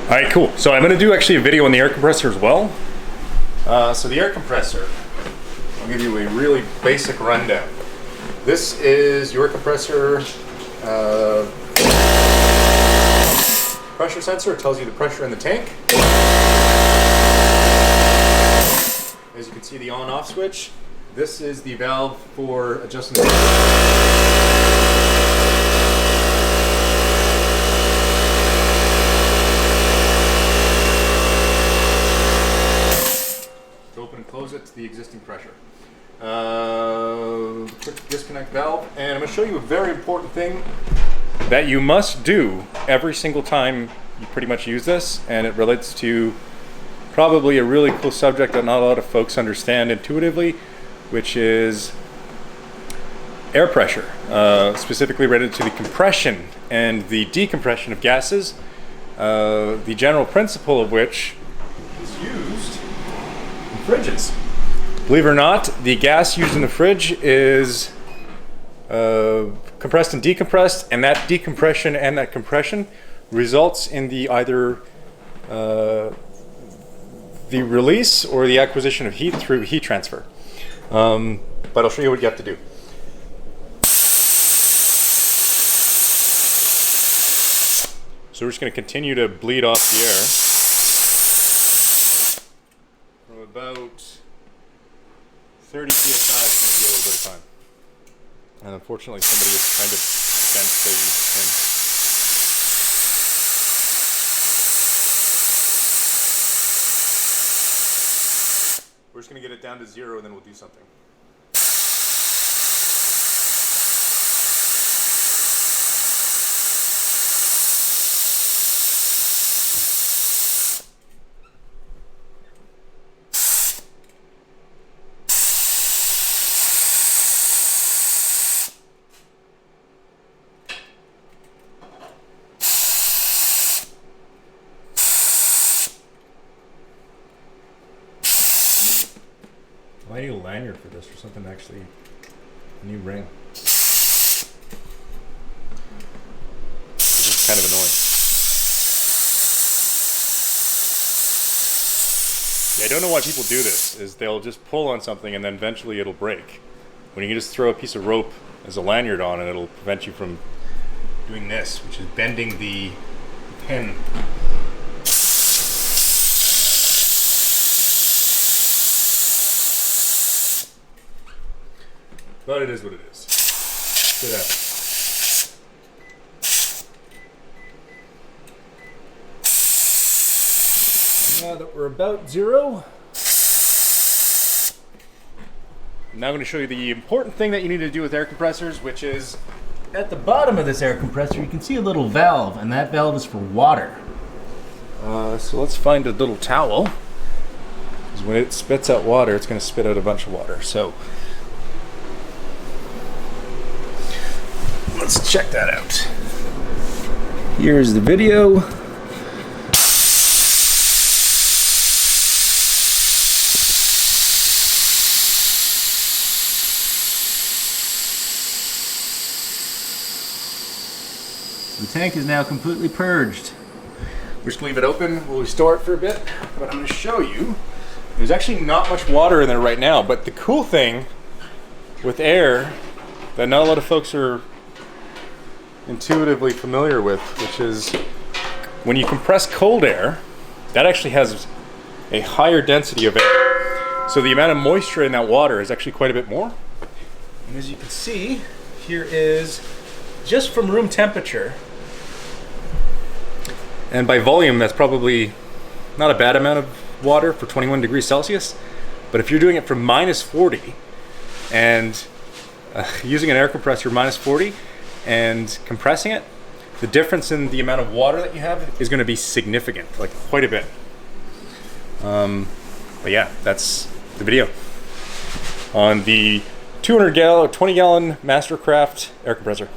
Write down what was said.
All right, cool. So I'm gonna do actually a video on the air compressor as well. So the air compressor, I'll give you a really basic rundown. This is your compressor pressure sensor. It tells you the pressure in the tank. As you can see, the on-off switch. This is the valve for adjusting the open and close it to the existing pressure. Quick disconnect valve, and I'm going to show you a very important thing that you must do every single time you pretty much use this, and it relates to probably a really cool subject that not a lot of folks understand intuitively, which is air pressure, specifically related to the compression and the decompression of gases, the general principle of which is used in fridges. Believe it or not, the gas used in the fridge is compressed and decompressed, and that decompression and that compression results in the either the release or the acquisition of heat through heat transfer. But I'll show you what you have to do. So we're just going to continue to bleed off the air from about 30 psi is going to be a little bit of time. And unfortunately somebody has kind of bent the thing. We're just going to get it down to 0 and then we'll do something. I need a lanyard for this or something, actually. A new ring. This is kind of annoying. Yeah, I don't know why people do this, is they'll just pull on something and then eventually it'll break. When you can just throw a piece of rope as a lanyard on and it'll prevent you from doing this, which is bending the pin. But it is what it is. It happens. Now that we're about 0, I'm now going to show you the important thing that you need to do with air compressors, which is at the bottom of this air compressor you can see a little valve, and that valve is for water. So let's find a little towel, because when it spits out water, it's going to spit out a bunch of water. So let's check that out. Here's the video. The tank is now completely purged. We're just gonna leave it open. We'll restore it for a bit, but I'm gonna show you. There's actually not much water in there right now, but the cool thing with air that not a lot of folks are intuitively familiar with, which is when you compress cold air, that actually has a higher density of air. So the amount of moisture in that water is actually quite a bit more. And as you can see, here is just from room temperature. And by volume, that's probably not a bad amount of water for 21 degrees Celsius. But if you're doing it from minus 40 and using an air compressor minus 40, and compressing it, the difference in the amount of water that you have is going to be significant, like quite a bit. But yeah, that's the video on the 20 gallon Mastercraft air compressor.